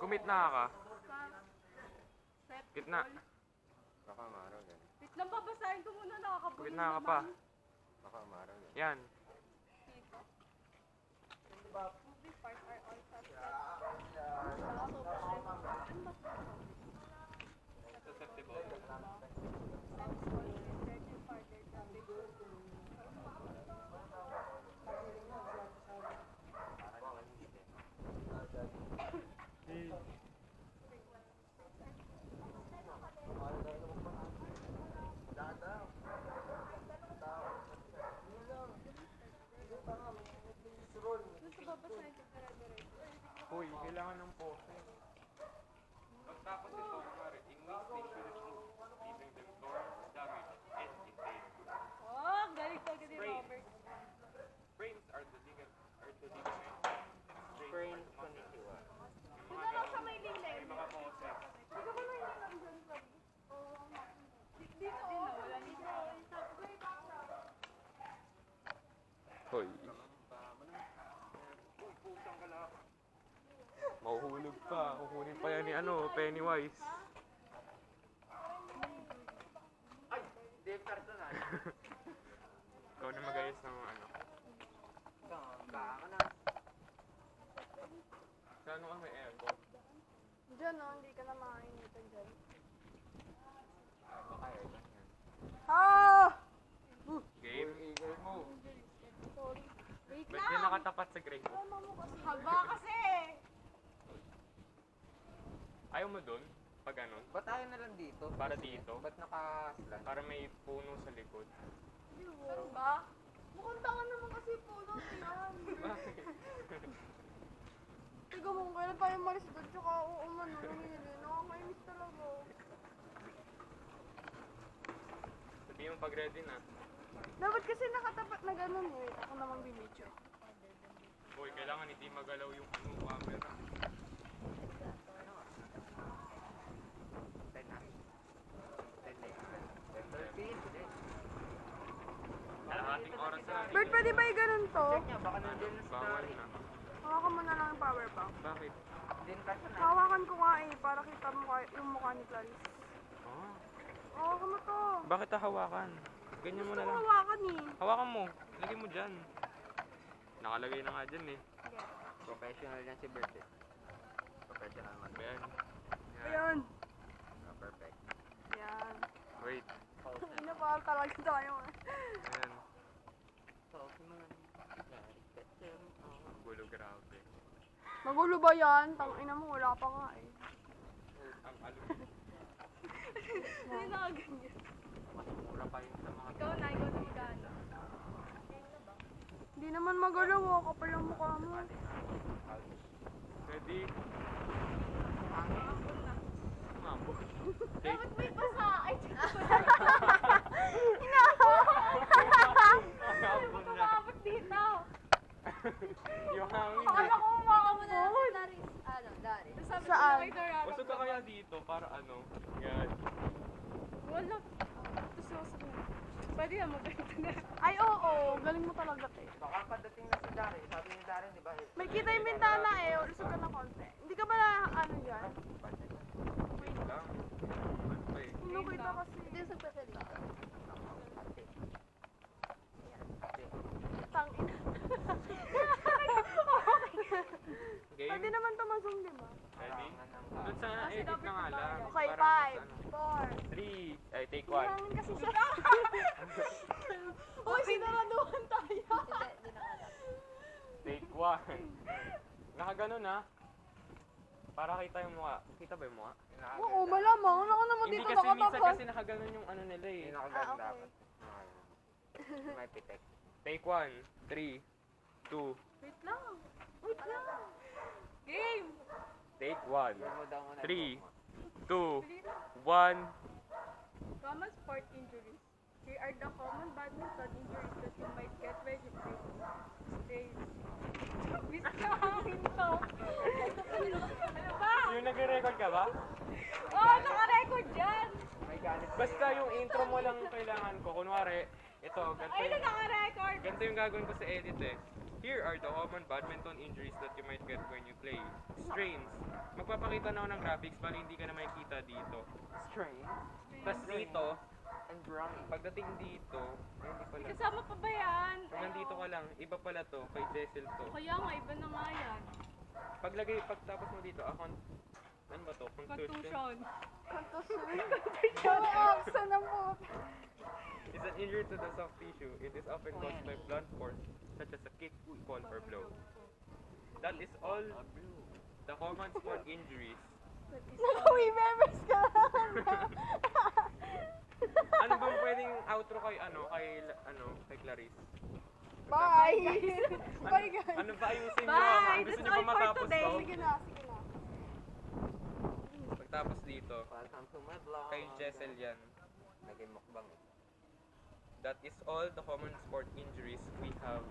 Gumit na ka. Set. Gitna. Baka umaraw yan. Wait lang, babasahin ko muna. Nakakabulong Gumit na ka pa. Baka umaraw yan. Yan. Dito. Movie parts are all subject. Susceptible. Uy, kailangan ng pose. Pagtapos ito, kumari, in which they should remove, leaving them torn, damaged, and impaired. Oh, galing talaga ni Robert. Frames are the ligaments. Sprains konnichiwa. Punta lang sa may lilim. Mga poses. Ikaw ba na hindi nandyan pa? Dito, wala dito. Hoy. Pusang ka lang. Mahuhulog pa. Kukunin pa yan ni Pennywise. Ay! Dave Cartonan. Ikaw na magayos ng Baka ka na. Saan ka may aircon? Diyan no, hindi ka na makainitan dyan. Baka aircon yan. Ah! Game? Igay mo. Sorry. Wait Ba't ka nakatapat sa grade mo? Haba kasi! Ayaw mo dun? Pag ganun? Ba't tayo na lang dito? Para dito? Ba't naka-slant? Para may puno sa likod. Pero ba? Mukhang tanga naman kasi puno yan. Bakit? Tiga mo, kailan tayo malis doon, tsaka uuman na nangyili. Nakakainis talaga. Sabihin mo pag ready na. Dapat kasi nakatapat na gano'n eh. Ako namang bimidyo. Boy, kailangan hindi magalaw yung camera. Kalahating oras na. Bert, pwede ba yung ganun to? Check niya, baka nandun na sa Bawal story. na. Hawakan mo na lang yung power bank. Bakit? Din Cartonan. Hawakan ko nga eh, para kita mo yung mukha ni Clarice. Oh. Hawakan mo to. Bakit hawakan? Ganyan mo Gusto na ko lang. hawakan eh. Hawakan mo. Lagay mo dyan. Nakalagay na nga dyan eh. Professional yan si Bert eh. Professional man. Ayan. Yan. Ayan. Perfect. Ayan. Wait. Ano pa talaga tayo eh. Ayan. Pokemon. Ang gulo, grabe. Magulo ba yan? Tangina mo, wala pa nga eh. Ang alam. Hindi na ganyan. Mas mura pa yun sa mga... Ikaw na magana. Hindi naman magulo oh, kapal ang mukha mo. Ready? Umambot. Dapat may basa. Ay, Umambot na. Umabot dito. Yung hangin Paano eh. ko umabot? Saan? Usog ka kaya dito para ano? Yan. Wala. Pwede na maganda na. Ay, oo. Galing mo talaga, te. Baka padating na si Darren. Sabi ni Darren, di ba? May kita yung bintana eh. Ulusog ka na konti. Hindi ka ba na, ano dyan? Wait lang. Ano ba eh? Hindi kita kasi. Hindi sa pasalita. Tangina. Game? Pwede naman tumasong, di ba? Ready? Doon sa edit na nga lang. Okay, Para 5, 4. 3. Ay, take 1. Hangin kasi siya. Uy, sinaraduhan tayo. Hindi na kala. Take 1. Nakaganon ha. Para kita yung mukha. Kita ba yung mukha? Oo, malamang. Ako naman Hindi dito kasi minsan nakatapat. kasi nakaganon yung ano nila eh. Hindi nakagano Ah, okay. dapat. May pitek. Take 1. 3. 2. Wait lang. Wait lang. Game. Take 1. Yan mo daw muna. 3. 2. 1. Common sport injuries. Here are the common badminton injuries that you might get when you play. Stays. Miss na hangin to. Ano ba? Yung nagre-record ka ba? Oh, naka-record dyan. May ganit. Basta yung intro mo lang kailangan ko. Kunwari, ito, ganito Ay, yung, naka-record. ganito yung gagawin ko sa edit eh. Here are the common badminton injuries that you might get when you play. Strains. Magpapakita na ako ng graphics para hindi ka na makikita dito. Strain. Tapos dito, And brownie. pagdating dito, ay, hindi pala. Kasama pa ba yan? Pag nandito ka lang, iba pala to, kay Jessel to. Kaya nga, iba na nga yan. Pagtapos mo dito, ano ba to? Contusion. Saan ang po? Is an injury to the soft tissue. It is often caused by blunt force, such as a kick, fall, or blow. That is all the common sport injuries. Naka-remembers ka lang. Ano bang pwedeng outro kay kay Clarice? Bye! Bye guys! Ano ba ayusin nyo? Bye! Gusto That's nyo ba all for matapos today. to? Sige na, sige na. Pagtapos dito, Welcome to my vlog. kay Jessel yan. Naging mukbang eh. That is all the common sport injuries we have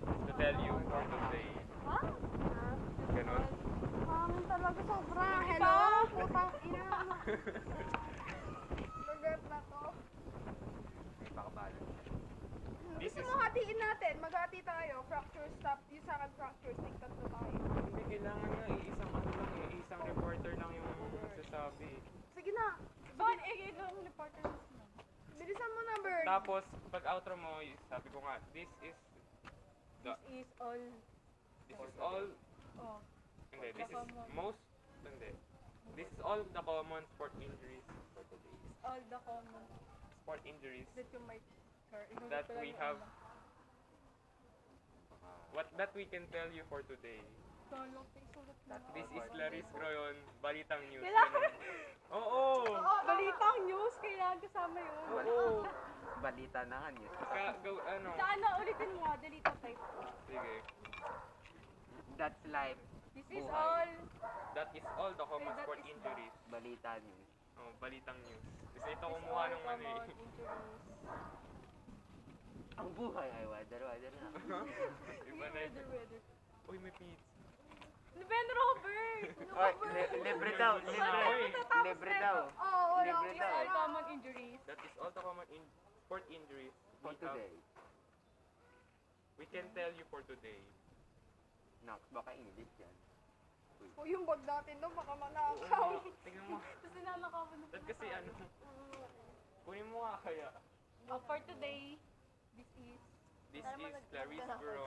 to tell you for today. Ha? Ganon. Hangin talaga sobra. Hello? Putang ina. Lugar na to. May pakabalo. This Gusto is... mo hatiin natin? Maghati tayo. Fracture stop. Yung sa akin fracture. Tig tatlo tayo. Hindi kailangan nga isang reporter lang yung sasabi. Sige na. Saan yung reporter mo? Bilisan mo na, Bird. Tapos, pag outro mo, sabi ko nga, this is This is all. all, Oh. hindi, The this is common. most, hindi. This is all the common sport injuries for today. All the common Sport injuries that you might that we have, that we can tell you for today. This is Clarice Groyon, Balitang News. Kailangan, Oo! balitang news, kailangan kasama yun. Oo! Balita na nga news. Saan na ulitin mo, delete type. Sige. That's life. This is Buhay. all. That is all the common That sport is injuries. Balita news. Oh, Balitang News. Kasi ito This kumuha all nung ano eh. common injuries. Ang buhay ay wader na. Iba na yun. Weather. Uy, may pizza. Ben Robert! Oy, libre daw. Libre daw. Oo, wala. Libre These daw. are common injuries. That is all the common sport injuries For we have. today. We can tell you for today. Nox, baka English yan. O yung bag natin no, baka manakaw. Tingnan mo. Tapos nanakaw na. That kasi ano. Kunin mo nga kaya. For today, this is. This is Clarice Bro.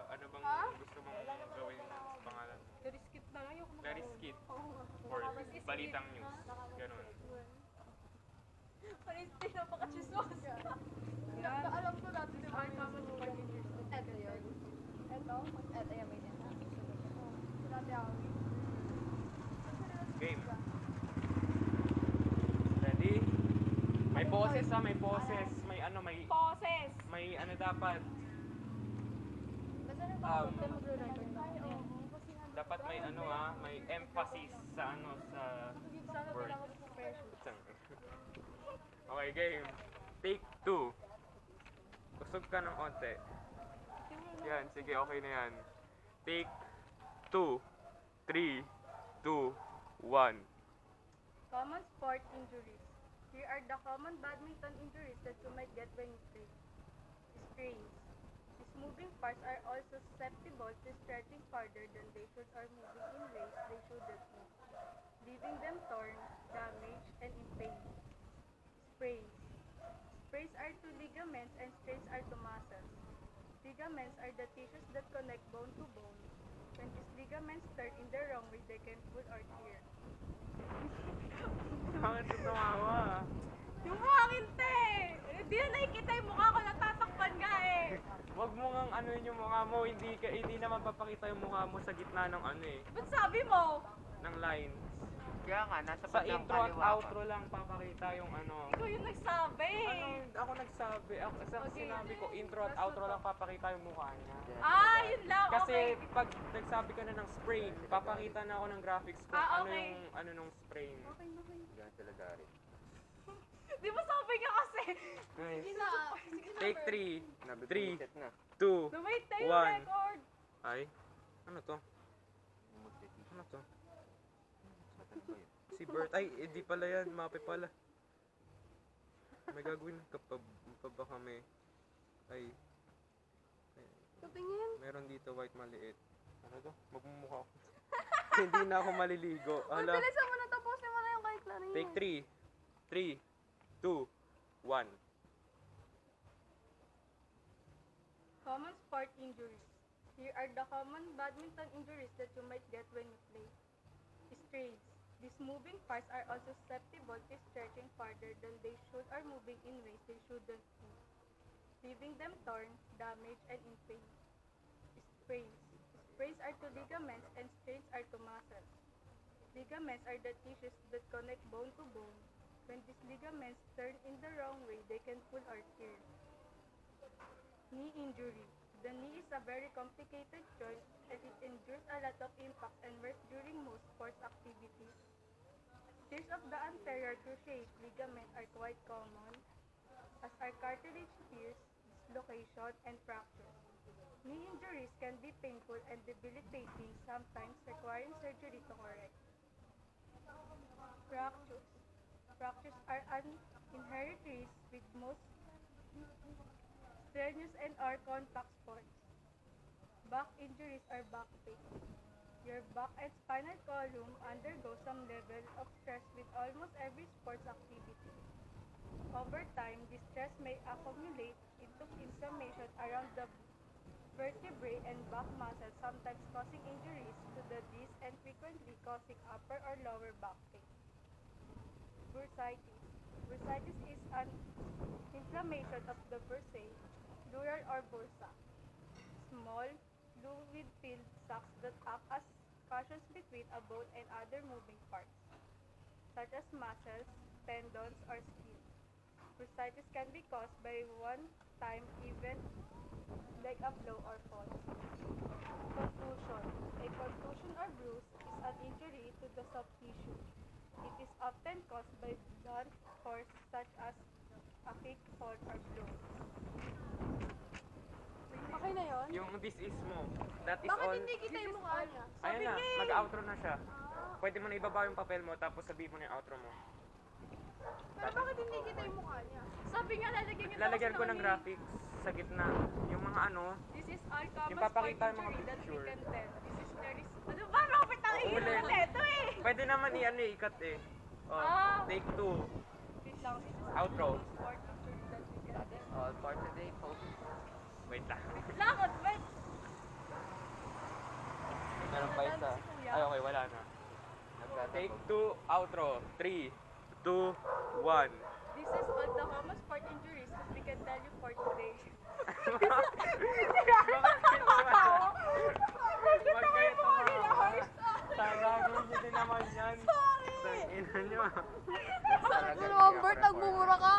Ano bang gusto mong gawin pangalan mo? Clarice na lang yung Clarice Kid or Balitang News. Ganon. Clarice Kid, napaka-chisos. Alam ko dati di ba? Common sport injuries. Ito yun. Ito? Ito yung may din. Sinabi ako. Game. Ready? May poses ha, may poses. May ano, Poses! may ano dapat. Basta na Um, Mag-record na. Dapat may ano ha, may emphasis sa ano, sa Sana word. kailangan ko pressure. Okay, game. Take 2. Kusog ka ng onte. Yan, sige, okay na yan. Take 2, 3, 2, 1. Common sport injuries. Here are the common badminton injuries that you might get when you play. Sprains. These moving parts are also susceptible to stretching farther than they should or moving in ways they shouldn't move, leaving them torn, damaged, and in pain. Sprains. Sprains are to ligaments and strains are to muscles. Ligaments are the tissues that connect bone to bone. When these ligaments turn in the wrong way, they can pull or tear. Bakit ito tumawa? Yung hangin, te! Hindi na nakikita yung mukha ko, natatakpan nga eh! Wag mo ngang ano yung mukha mo, hindi naman papakita yung mukha mo sa gitna ng ano eh, Ba't sabi mo? ng lines. Kaya nga, nasa Sa bandang intro at kaliwa ka. outro lang papakita yung ano. Ikaw yung nagsabi! Ako nagsabi, sinabi ko intro at outro lang papakita yung mukha niya. Ah, yun lang! Kasi Okay! pag nagsabi ka na ng sprain, papakita na ako ng graphics kung Ah, ano okay. yung ano nung sprain. Okay, okay. Yan sila Gary. Di ba sabi ka kasi? Nice. Sige na. Sige na. Take 3, Nabibisit na. 2, Lumait tayo One. record! ay, ano to? Bumutit. Ano to? Satan ko yun. Si Bert, ay, di pala yan, mape pala. May gagawin kapag pa ba kami? Ay, Tutingin. Meron dito white maliit. Ano to? Magmumukha ako. Hindi na ako maliligo. Uy, Hala. bilisan mo na, tapusin mo na yung kay Clarine. Take 3. 3, 2, 1. Common sport injuries. Here are the common badminton injuries that you might get when you play. Strains. These moving parts are also susceptible to stretching farther than they should or moving in ways they shouldn't be, leaving them torn, damaged, and in pain. Sprains. Sprains are to ligaments and strains are to muscles. Ligaments are the tissues that connect bone to bone. When these ligaments turn in the wrong way, they can pull or tear. Knee injury. The knee is a very complicated joint and it endures a lot of impact and wears during most sports activities. Tears of the anterior cruciate ligament are quite common, as are cartilage tears, dislocation, and fractures. Knee injuries can be painful and debilitating, sometimes requiring surgery to correct. Fractures. Fractures are an inherent risk with most strenuous and or contact sports. Back injuries or back pain. Your back and spinal column undergo some level of stress with almost every sports activity. Over time, this stress may accumulate into inflammation around the vertebrae and back muscles, sometimes causing injuries to the disc and frequently causing upper or lower back pain. Bursitis. Bursitis is an inflammation of the bursae, dural or bursa, small, fluid-filled sacs that act as cushions between a bone and other moving parts, such as muscles, tendons, or skin. Bursitis can be caused by one-time event like a blow or fall. Contusion. A contusion or bruise is an injury to the soft tissue. It is often caused by blunt force such as a kick, fall, or blow. Okay na yun? Yung this is mo. That is Bakit all. hindi kita yung mukha niya? Ayan na, mag-outro na siya. Pwede mo na ibaba yung papel mo, tapos sabihin mo na yung outro mo. Pero bakit hindi kita yung mukha niya? Sabi nga, lalagyan niyo Lalagyan ko ng graphics sa gitna. Yung mga ano, This is all common Yung papakita sport yung mga injury that we picture. can tell. This is there is... Ano ba? Robert, ang Ulit. hirap nito eh! pwede naman i-ano eh, ikat eh. Oh, Ah. take 2. Wait lang, this is Outro. all sport injury that we can That is all for today, folks. Wait lang. Lakad, wait! Meron pa isa. Ay, okay, wala na. Take Nagtatakbo. 2, outro. 3, 2, 1. This is all the common sport injuries that we can tell you for today. Tagagawin niyo din naman yan. Sorry! Ina niyo. Bakit mo naman, Bert? Nagmumura ka?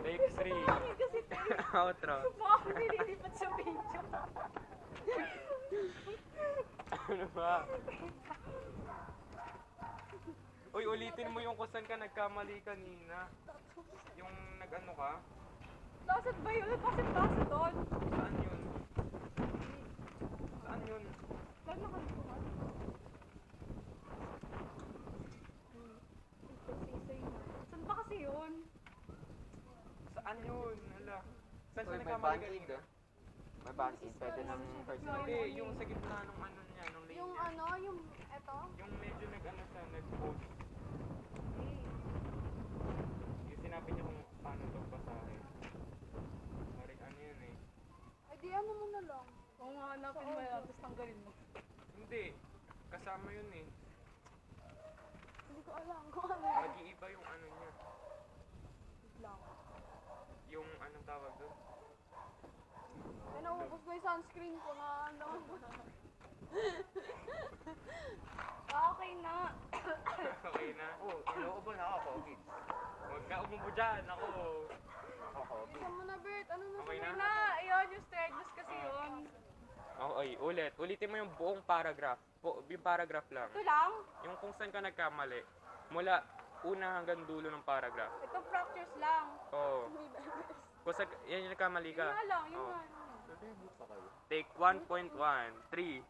Take 3. Outro. Baka nililipat sa video. Ano ba? Uy, ulitin mo yung kung saan ka nagkamali kanina. Yung nag-ano ka? Nasaan ba yun? Bakit nasa doon? Saan yun? Saan yun? Saan nakalikuhan? Saan ba kasi yun? Saan yun? Hala. Saan siya Uy, may nagkamali band-aid kanina? ah. May band-aid, pwede ng first aid. Hindi, yung sa gitna nung ano niya, nung lane Yung niya. ano, yung eto? Yung medyo nag-ano siya, nag-post. Yung sinabi niya kung paano to pasahe. Maring ano yun eh. Ay, di ano mo na lang. Oo nga, hanapin mo yan, tapos tanggalin mo. Hindi. Kasama yun eh. Hindi ko alam kung ano yun. Mag-iiba yung ano niya. Lang. Yung anong tawag doon? Ay, naubos ko yung sunscreen ko na ano. Okay na. Okay na. Oh, inuubo na ako, okay. Huwag ka umubo dyan. Ako. Ako, okay. Bilisan mo na, Bert. Ano na? Okay na? Okay na, yun, yung strenuous kasi yun. Okay, ulit. Ulitin mo yung buong paragraph. Yung paragraph lang. Ito lang. Yung kung saan ka nagkamali. Mula una hanggang dulo ng paragraph. Ito fractures lang. Oo. Kung saan, yan yung nagkamali ka. Yun nga lang, yun Oo. nga. Take 1.1. 3, 2,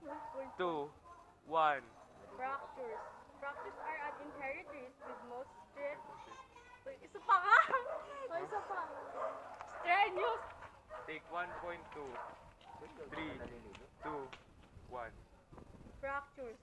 1. Fractures. Fractures are an inherent risk with most Uy, isa pa nga! O, isa pa. Strenuous! Take 1.2. 3, 2, 1. Fractures.